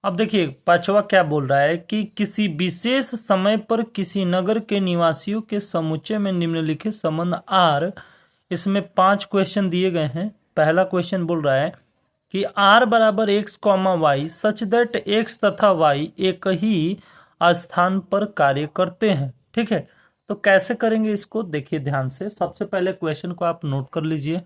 अब देखिए पांचवा क्या बोल रहा है कि किसी विशेष समय पर किसी नगर के निवासियों के समुच्चय में निम्नलिखित संबंध आर, इसमें 5 क्वेश्चन दिए गए हैं। पहला क्वेश्चन बोल रहा है कि आर बराबर x comma y such that x तथा वाई एक ही स्थान पर कार्य करते हैं। ठीक है, तो कैसे करेंगे इसको देखिए ध्यान से। सबसे पहले क्वेश्चन को आप नोट कर लीजिए।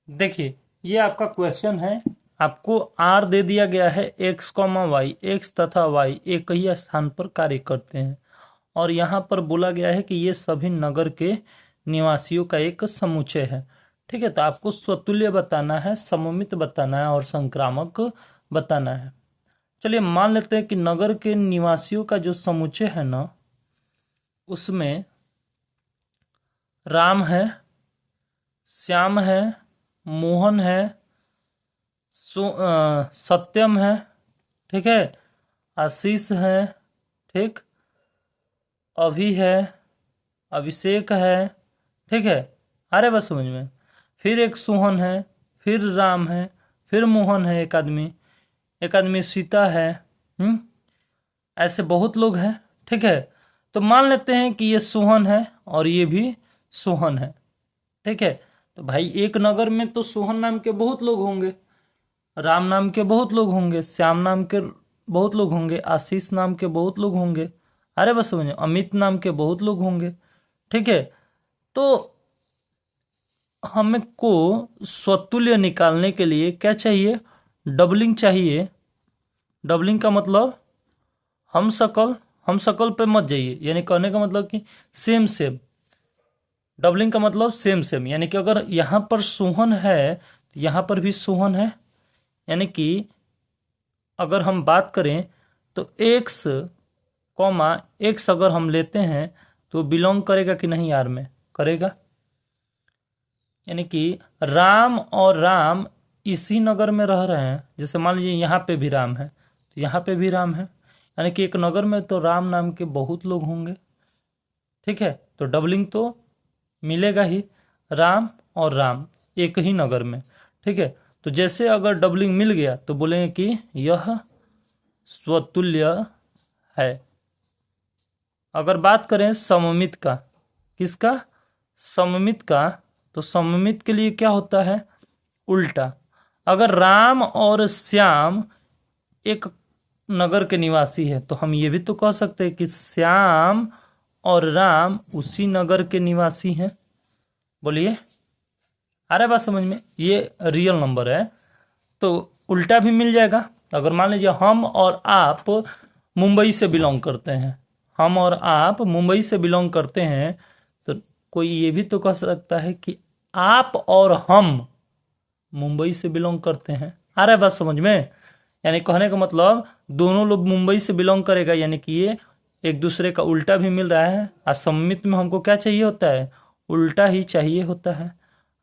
देखिए ये आपका क्वेश्चन है, आपको आर दे दिया गया है एक्स कॉमा वाई, एक्स तथा वाई एक ही स्थान पर कार्य करते हैं, और यहाँ पर बोला गया है कि ये सभी नगर के निवासियों का एक समुच्चय है। ठीक है, तो आपको स्वतुल्य बताना है, सममित बताना है और संक्रामक बताना है। चलिए मान लेते हैं कि नगर के निवासियों का जो समुच्चय है ना, उसमें राम है, श्याम है, मोहन है, सत्यम है, ठीक है, आशीष है, ठीक, अभी है, अभिषेक है, ठीक है, अरे बस समझ में। फिर एक सोहन है, फिर राम है, फिर मोहन है, एक आदमी सीता है। ऐसे बहुत लोग हैं। ठीक है, तो मान लेते हैं कि ये सोहन है और ये भी सोहन है। ठीक है, तो भाई एक नगर में तो सोहन नाम के बहुत लोग होंगे, राम नाम के बहुत लोग होंगे, श्याम नाम के बहुत लोग होंगे, आशीष नाम के बहुत लोग होंगे, अरे बस समझो अमित नाम के बहुत लोग होंगे। ठीक है, तो हमको स्वतुल्य निकालने के लिए क्या चाहिए, डबलिंग चाहिए। डबलिंग का मतलब हम सकल पे मत जाइए, यानी कहने का मतलब कि सेम सेम। डबलिंग का मतलब सेम सेम, यानी कि अगर यहाँ पर सोहन है तो यहाँ पर भी सोहन है। यानी कि अगर हम बात करें तो एक्स कॉमा एक्स अगर हम लेते हैं तो बिलोंग करेगा कि नहीं आर में, करेगा। यानी कि राम और राम इसी नगर में रह रहे हैं। जैसे मान लीजिए यहाँ पे भी राम है तो यहाँ पे भी राम है, यानी कि एक नगर में तो राम नाम के बहुत लोग होंगे। ठीक है, तो डबलिंग तो मिलेगा ही, राम और राम एक ही नगर में। ठीक है, तो जैसे अगर डबलिंग मिल गया तो बोलेंगे कि यह स्वतुल्य है। अगर बात करें सममित का, किसका, सममित का, तो सममित के लिए क्या होता है, उल्टा। अगर राम और श्याम एक नगर के निवासी है तो हम ये भी तो कह सकते हैं कि श्याम और राम उसी नगर के निवासी हैं। बोलिए, आ रहा है बात समझ में, ये रियल नंबर है तो उल्टा भी मिल जाएगा। अगर मान लीजिए हम और आप मुंबई से बिलोंग करते हैं, हम और आप मुंबई से बिलोंग करते हैं, तो कोई ये भी तो कह सकता है कि आप और हम मुंबई से बिलोंग करते हैं। आ रहा है बात समझ में, यानी कहने का मतलब दोनों लोग मुंबई से बिलोंग करेगा, यानी कि ये एक दूसरे का उल्टा भी मिल रहा है। और सम्मित में हमको क्या चाहिए होता है, उल्टा ही चाहिए होता है।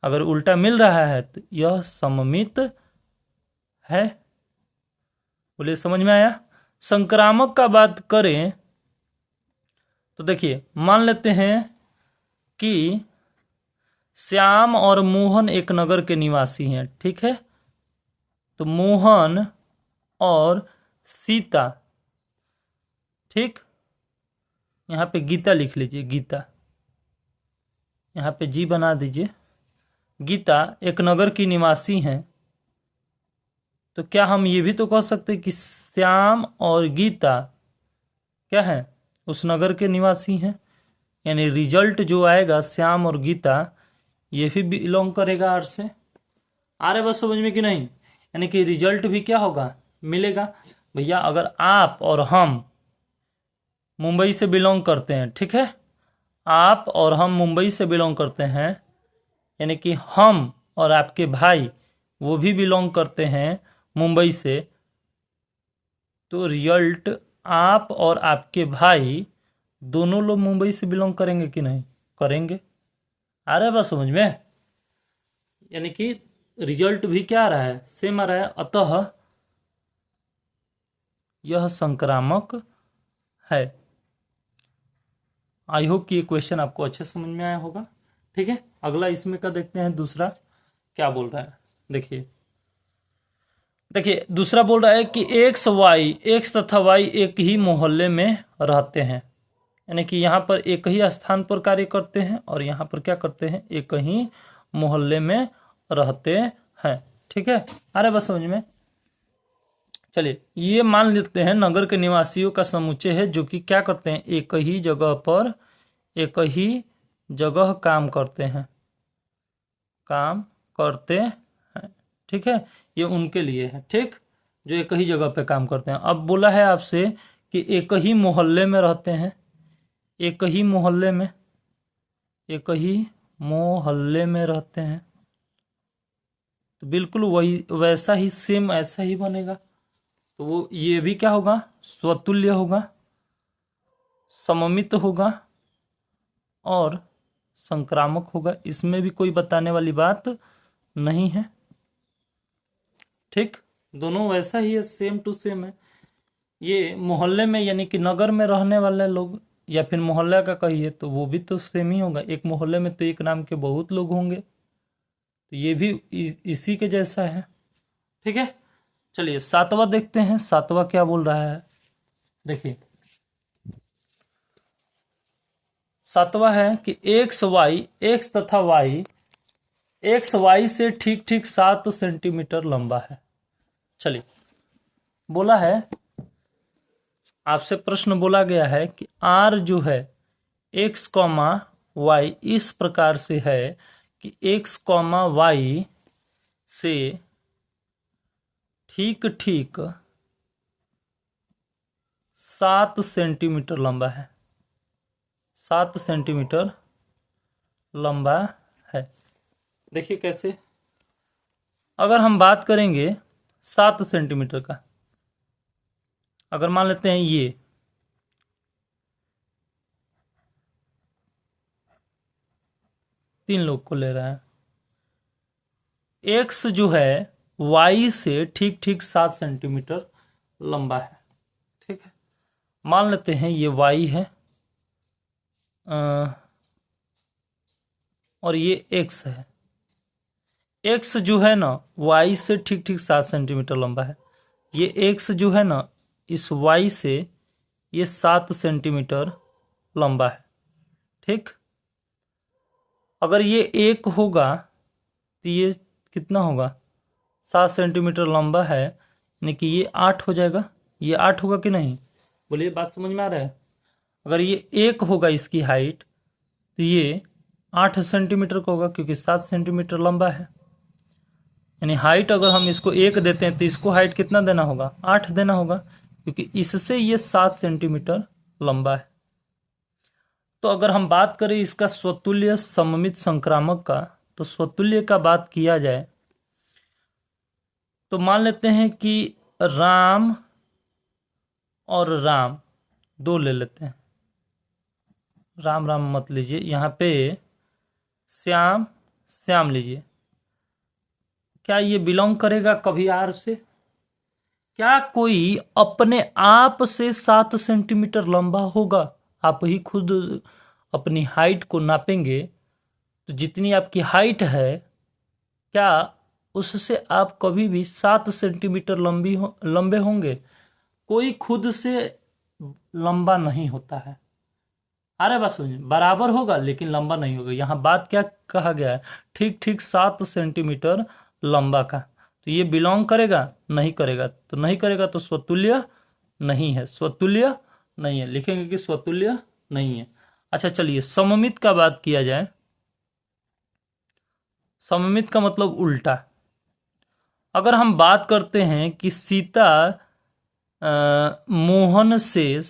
अगर उल्टा मिल रहा है तो यह सममित है। बोलिए समझ में आया। संक्रामक का बात करें तो देखिए मान लेते हैं कि श्याम और मोहन एक नगर के निवासी हैं। ठीक है, तो मोहन और सीता, ठीक, यहाँ पे गीता लिख लीजिए, गीता यहाँ पे जी बना दीजिए, गीता एक नगर की निवासी हैं। तो क्या हम ये भी तो कह सकते हैं कि श्याम और गीता क्या है, उस नगर के निवासी हैं। यानी रिजल्ट जो आएगा श्याम और गीता ये भी बिलोंग करेगा आर से। आ रहे बस समझ में कि नहीं, यानी कि रिजल्ट भी क्या होगा, मिलेगा। भैया अगर आप और हम मुंबई से बिलोंग करते हैं, ठीक है, आप और हम मुंबई से बिलोंग करते हैं, यानी कि हम और आपके भाई वो भी बिलोंग करते हैं मुंबई से, तो रिजल्ट आप और आपके भाई दोनों लोग मुंबई से बिलोंग करेंगे कि नहीं, करेंगे। आ रहा है बात समझ में, यानी कि रिजल्ट भी क्या आ रहा है, सेम आ रहा है। अतः यह संक्रामक है। आई होप कि ये क्वेश्चन आपको अच्छे समझ में आया होगा। ठीक है, अगला इसमें का देखते हैं, दूसरा क्या बोल रहा है। देखिए देखिए दूसरा बोल रहा है कि एक्स तथा वाई एक ही मोहल्ले में रहते हैं, यानी कि यहाँ पर एक ही स्थान पर कार्य करते हैं और यहाँ पर क्या करते हैं, एक ही मोहल्ले में रहते हैं। ठीक है, आ रहा है बस समझ में। चलिए ये मान लेते हैं नगर के निवासियों का समुच्चय है जो कि क्या करते हैं, एक ही जगह पर एक ही जगह काम करते हैं। ठीक है, ये उनके लिए है, ठीक, जो एक ही जगह पे काम करते हैं। अब बोला है आपसे कि एक ही मोहल्ले में रहते हैं, एक ही मोहल्ले में रहते हैं, तो बिल्कुल वही वैसा ही सेम ऐसा ही बनेगा। तो वो ये भी क्या होगा, स्वतुल्य होगा, सममित होगा और संक्रामक होगा। इसमें भी कोई बताने वाली बात नहीं है। ठीक, दोनों वैसा ही है, सेम टू सेम है। ये मोहल्ले में यानी कि नगर में रहने वाले लोग या फिर मोहल्ला का कहिए तो वो भी तो सेम ही होगा। एक मोहल्ले में तो एक नाम के बहुत लोग होंगे, तो ये भी इसी के जैसा है। ठीक है, चलिए सातवां देखते हैं। सातवां क्या बोल रहा है, देखिए सातवां है कि एक्स तथा वाई एक्स वाई से ठीक ठीक 7 सेंटीमीटर लंबा है। चलिए बोला है, आपसे प्रश्न बोला गया है कि आर जो है एक्स कॉमा वाई इस प्रकार से है कि एक्स कॉमा वाई से ठीक ठीक 7 सेंटीमीटर लंबा है, 7 सेंटीमीटर लंबा है। देखिए कैसे, अगर हम बात करेंगे 7 सेंटीमीटर का, अगर मान लेते हैं ये 3 लोग को ले रहा है, एक्स जो है वाई से ठीक ठीक 7 सेंटीमीटर लंबा है। ठीक है, मान लेते हैं ये वाई है और ये एक्स है। एक्स जो है ना वाई से ठीक ठीक 7 सेंटीमीटर लंबा है। ये एक्स जो है ना इस वाई से ये 7 सेंटीमीटर लंबा है। ठीक, अगर ये एक होगा तो ये कितना होगा, 7 सेंटीमीटर लंबा है, यानी कि ये 8 हो जाएगा। ये 8 होगा कि नहीं, बोलिए, बात समझ में आ रहा है। अगर ये एक होगा इसकी हाइट तो ये 8 सेंटीमीटर का होगा क्योंकि 7 सेंटीमीटर लंबा है। यानी हाइट अगर हम इसको 1 देते हैं तो इसको हाइट कितना देना होगा, 8 देना होगा, क्योंकि इससे ये 7 सेंटीमीटर लंबा है। तो अगर हम बात करें इसका स्वतुल्य सममित संक्रामक का, तो स्वतुल्य का बात किया जाए तो मान लेते हैं कि राम और राम 2 ले लेते हैं। राम राम मत लीजिए, यहाँ पे श्याम श्याम लीजिए। क्या ये बिलोंग करेगा कभी आर से? क्या कोई अपने आप से 7 सेंटीमीटर लंबा होगा? आप ही खुद अपनी हाइट को नापेंगे तो जितनी आपकी हाइट है, क्या उससे आप कभी भी 7 सेंटीमीटर लंबे होंगे? कोई खुद से लंबा नहीं होता है। अरे बस बराबर होगा लेकिन लंबा नहीं होगा। यहाँ बात क्या कहा गया है, ठीक ठीक 7 सेंटीमीटर लंबा का। तो ये बिलोंग करेगा, नहीं करेगा, तो नहीं करेगा तो स्वतुल्य नहीं है, स्वतुल्य नहीं है, लिखेंगे कि स्वतुल्य नहीं है। अच्छा चलिए सममित का बात किया जाए। सममित का मतलब उल्टा। अगर हम बात करते हैं कि सीता मोहन से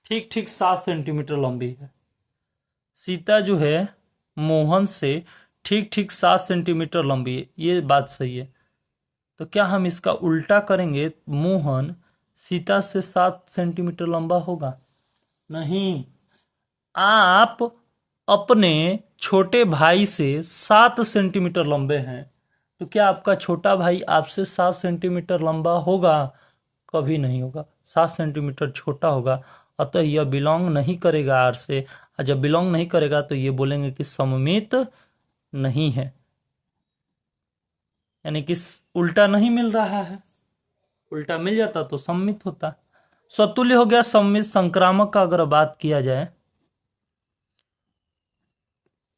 ठीक ठीक 7 सेंटीमीटर लंबी है, सीता जो है मोहन से ठीक ठीक 7 सेंटीमीटर लंबी है, ये बात सही है। तो क्या हम इसका उल्टा करेंगे, मोहन सीता से 7 सेंटीमीटर लंबा होगा? नहीं। आप अपने छोटे भाई से 7 सेंटीमीटर लंबे हैं, तो क्या आपका छोटा भाई आपसे 7 सेंटीमीटर लंबा होगा? कभी नहीं होगा, 7 सेंटीमीटर छोटा होगा। अतः यह बिलोंग नहीं करेगा आर से। और जब बिलोंग नहीं करेगा तो ये बोलेंगे कि सममित नहीं है, यानी कि उल्टा नहीं मिल रहा है, उल्टा मिल जाता तो सममित होता। स्वतुल्य हो गया सममित। संक्रामक का अगर बात किया जाए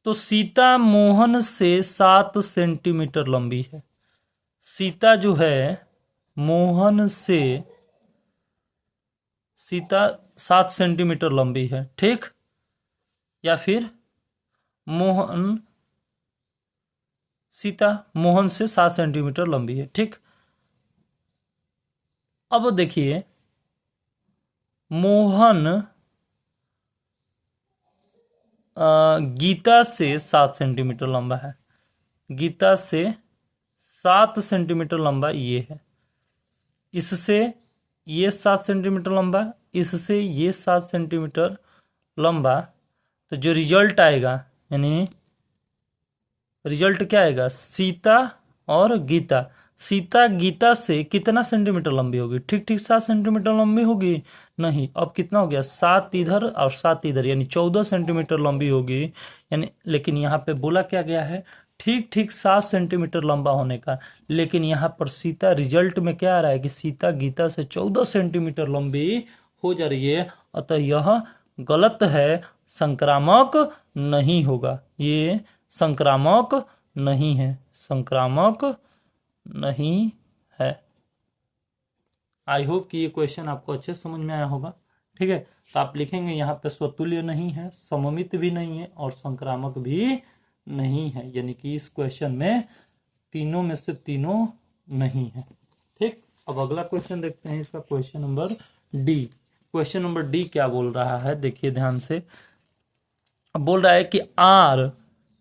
तो सीता मोहन से 7 सेंटीमीटर लंबी है। सीता जो है मोहन से सीता 7 सेंटीमीटर लंबी है, ठीक। या फिर मोहन सीता मोहन से 7 सेंटीमीटर लंबी है, ठीक। अब देखिए मोहन गीता से 7 सेंटीमीटर लंबा है। गीता से 7 सेंटीमीटर लंबा ये है। इससे ये 7 सेंटीमीटर लंबा, इससे ये 7 सेंटीमीटर लंबा। तो जो रिजल्ट आएगा, यानी रिजल्ट क्या आएगा, सीता और गीता। सीता गीता से कितना सेंटीमीटर लंबी होगी, ठीक ठीक 7 सेंटीमीटर लंबी होगी। नहीं, अब कितना हो गया, 7 इधर और 7 इधर, यानी 14 सेंटीमीटर लंबी होगी। यानी लेकिन यहाँ पे बोला क्या गया है, ठीक ठीक 7 सेंटीमीटर लंबा होने का। लेकिन यहाँ पर सीता रिजल्ट में क्या आ रहा है कि सीता गीता से 14 सेंटीमीटर लंबी हो जा रही है। अतः यह गलत है, संक्रामक नहीं होगा, ये संक्रामक नहीं है, संक्रामक नहीं है। आई होप कि ये क्वेश्चन आपको अच्छे समझ में आया होगा, ठीक है। तो आप लिखेंगे यहाँ पे स्वतुल्य नहीं है, सममित भी नहीं है और संक्रामक भी नहीं है, यानी कि इस क्वेश्चन में तीनों में से तीनों नहीं है, ठीक। अब अगला क्वेश्चन देखते हैं, इसका question number D. Question number D क्या बोल रहा है, देखिए ध्यान से। अब बोल रहा है कि आर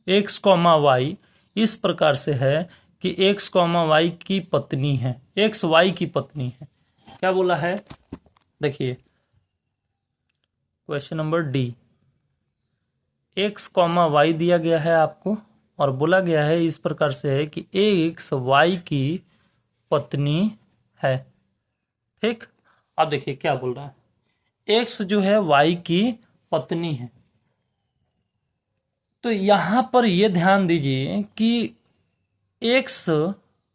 एक्स कॉमा वाई इस प्रकार से है कि एक्स कॉमा वाई की पत्नी है, एक्स वाई की पत्नी है। क्या बोला है, देखिए question number D. X comma y दिया गया है आपको और बोला गया है इस प्रकार से है कि एक्स वाई की पत्नी है, ठीक। अब देखिए क्या बोल रहा है, एक्स जो है वाई की पत्नी है। तो यहां पर यह ध्यान दीजिए कि एक्स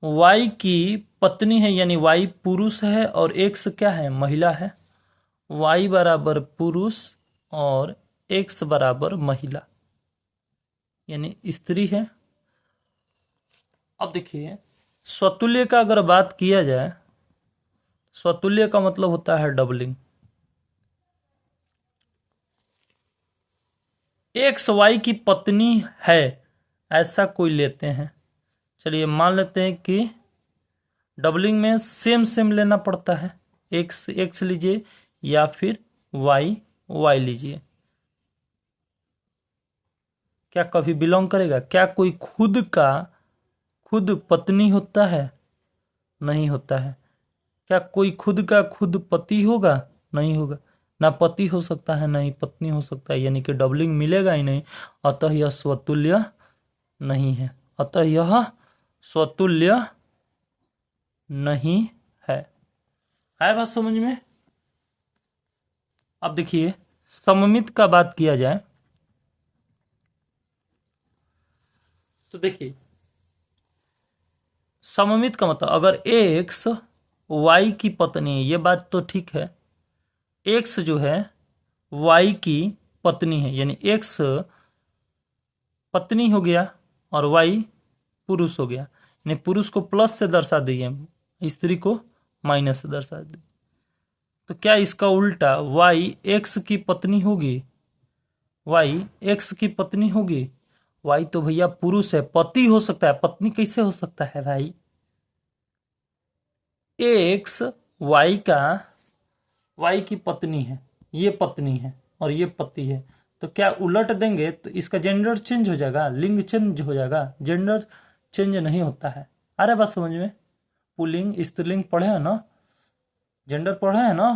वाई की पत्नी है, यानी वाई पुरुष है और एक्स क्या है, महिला है। वाई बराबर पुरुष और एक्स बराबर महिला, यानी स्त्री है। अब देखिए स्वतुल्य का अगर बात किया जाए, स्वतुल्य का मतलब होता है डबलिंग। एक्स वाई की पत्नी है ऐसा कोई लेते हैं, चलिए मान लेते हैं कि डबलिंग में सेम सेम लेना पड़ता है, एक्स एक्स लीजिए या फिर वाई वाई लीजिए। क्या कभी बिलोंग करेगा, क्या कोई खुद पत्नी होता है, नहीं होता है। क्या कोई खुद का खुद पति होगा, नहीं होगा। ना पति हो सकता है, ना ही पत्नी हो सकता है, यानी कि डबलिंग मिलेगा ही नहीं। अतः यह स्वतुल्य नहीं है, अतः यह स्वतुल्य नहीं है। आया बात समझ में। अब देखिए सममित का बात किया जाए तो देखिए सममित का मतलब अगर एक्स वाई की पत्नी है, ये बात तो ठीक है। एक्स जो है वाई की पत्नी है, यानी एक्स पत्नी हो गया और वाई पुरुष हो गया, यानी पुरुष को प्लस से दर्शा दिए, स्त्री को माइनस से दर्शा दिए। तो क्या इसका उल्टा वाई एक्स की पत्नी होगी, वाई एक्स की पत्नी होगी। वाई तो भैया पुरुष है, पति हो सकता है, पत्नी कैसे हो सकता है भाई। एक्स वाई का वाई की पत्नी है, ये पत्नी है और ये पति है। तो क्या उलट देंगे तो इसका जेंडर चेंज हो जाएगा, लिंग चेंज हो जाएगा, जेंडर चेंज नहीं होता है। आ रहा है बात समझ में। पुल्लिंग स्त्रीलिंग पढ़े है ना, जेंडर पढ़े है ना,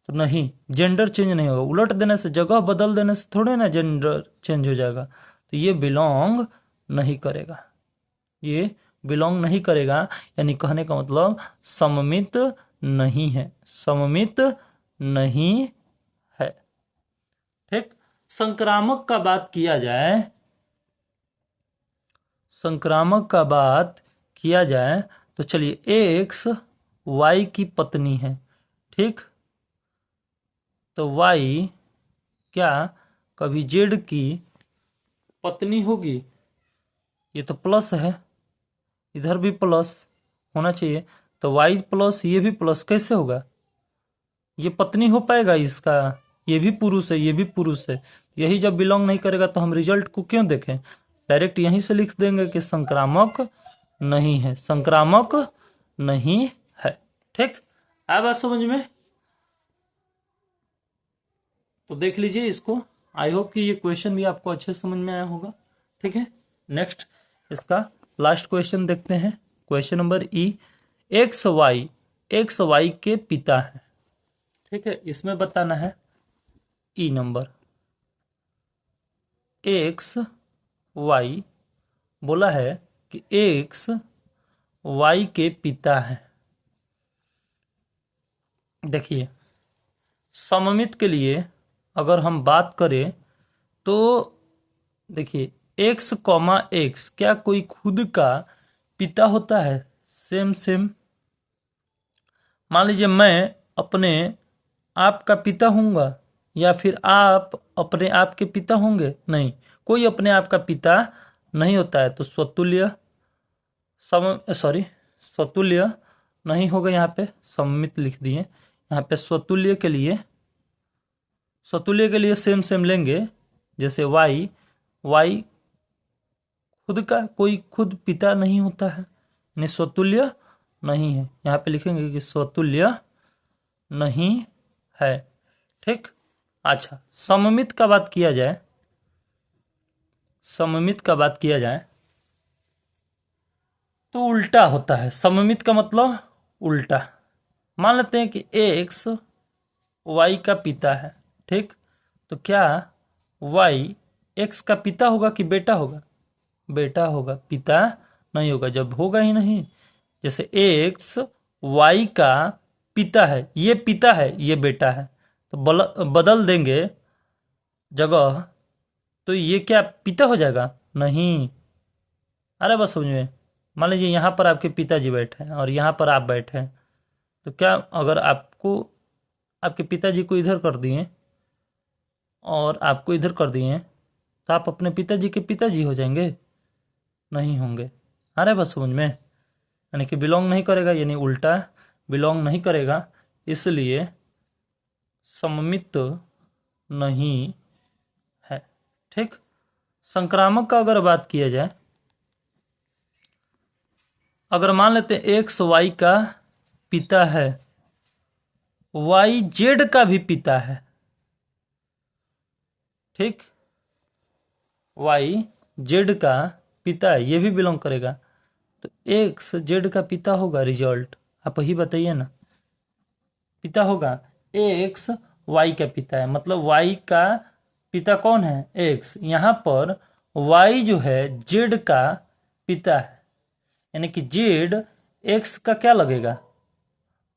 तो नहीं, जेंडर चेंज नहीं होगा। उलट देने से, जगह बदल देने से थोड़े ना जेंडर चेंज हो जाएगा। तो ये बिलोंग नहीं करेगा, ये बिलोंग नहीं करेगा, यानी कहने का मतलब सममित नहीं है, सममित नहीं है, ठीक। संक्रामक का बात किया जाए, संक्रामक का बात किया जाए तो चलिए एक्स वाई की पत्नी है, ठीक। तो वाई क्या कभी जेड की पत्नी होगी? ये तो प्लस है, इधर भी प्लस होना चाहिए, तो वाई प्लस ये भी प्लस कैसे होगा? ये पत्नी हो पाएगा इसका? ये भी पुरुष है, ये भी पुरुष है, यही जब बिलोंग नहीं करेगा तो हम रिजल्ट को क्यों देखें? डायरेक्ट यहीं से लिख देंगे कि संक्रामक नहीं है, संक्रामक नहीं है, ठीक। आया बात समझ में? तो देख लीजिए इसको, आई होप कि ये क्वेश्चन भी आपको अच्छे समझ में आया होगा, ठीक है। नेक्स्ट इसका लास्ट क्वेश्चन देखते हैं, question number E. X y के पिता है, ठीक है। इसमें बताना है ई नंबर। एक्स वाई बोला है कि एक्स वाई के पिता है। देखिए सममित के लिए अगर हम बात करें तो देखिए एक्स कॉमा एक्स क्या कोई खुद का पिता होता है? सेम मान लीजिए मैं अपने आप का पिता हूँगा या फिर आप अपने आप के पिता होंगे? नहीं, कोई अपने आप का पिता नहीं होता है। तो स्वतुल्य स्वतुल्य नहीं होगा, यहाँ पे सममित लिख दिए। यहाँ पे स्वतुल्य के लिए सेम लेंगे, जैसे वाई खुद का कोई खुद पिता नहीं होता है, यानी स्वतुल्य नहीं है। यहाँ पे लिखेंगे कि स्वतुल्य नहीं है, ठीक। अच्छा, सममित का बात किया जाए तो उल्टा होता है। सममित का मतलब उल्टा। मान लेते हैं कि एक्स वाई का पिता है, ठीक। तो क्या वाई एक्स का पिता होगा कि बेटा होगा? बेटा होगा, पिता नहीं होगा, जब होगा ही नहीं। जैसे एक्स वाई का पिता है, ये पिता है, ये बेटा है, तो बदल देंगे जगह, तो ये क्या पिता हो जाएगा? नहीं। अरे बस समझ में, मान लीजिए यहाँ पर आपके पिताजी बैठे हैं और यहाँ पर आप बैठे हैं, तो क्या अगर आपको आपके पिताजी को इधर कर दिए और आपको इधर कर दिए तो आप अपने पिताजी के पिताजी हो जाएंगे? नहीं होंगे। अरे बस समझ में, यानी कि बिलोंग नहीं करेगा, यानी उल्टा बिलोंग नहीं करेगा, इसलिए सममित नहीं है, ठीक। संक्रामक का अगर बात किया जाए, अगर मान लेते हैं एक्स वाई का पिता है, वाई जेड का भी पिता है, ठीक। वाई जेड का पिता है, ये भी बिलोंग करेगा, तो एक्स जेड का पिता होगा। रिजल्ट आप ही बताइए ना, पिता होगा। एक्स वाई का पिता है, मतलब वाई का पिता कौन है? एक्स। यहाँ पर वाई जो है जेड का पिता है, यानी कि जेड एक्स का क्या लगेगा?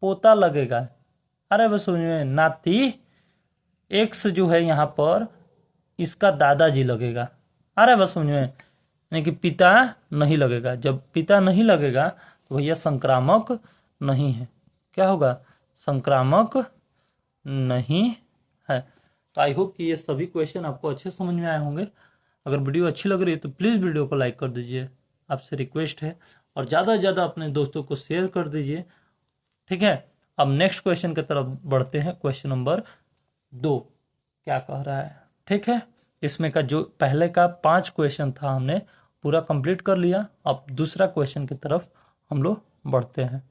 पोता लगेगा। अरे बस समझ में, नाती एक्स जो है यहाँ पर इसका दादाजी लगेगा। अरे बस समझ में, यानी कि पिता नहीं लगेगा। जब पिता नहीं लगेगा तो भैया संक्रामक नहीं है। क्या होगा? संक्रामक नहीं है। तो आई होप कि ये सभी क्वेश्चन आपको अच्छे समझ में आए होंगे। अगर वीडियो अच्छी लग रही है तो प्लीज़ वीडियो को लाइक कर दीजिए, आपसे रिक्वेस्ट है, और ज़्यादा से ज़्यादा अपने दोस्तों को शेयर कर दीजिए, ठीक है। अब नेक्स्ट क्वेश्चन की तरफ बढ़ते हैं। क्वेश्चन नंबर 2 क्या कह रहा है, ठीक है। इसमें का जो पहले का 5 क्वेश्चन था हमने पूरा कंप्लीट कर लिया। अब दूसरा क्वेश्चन की तरफ हम लोग बढ़ते हैं।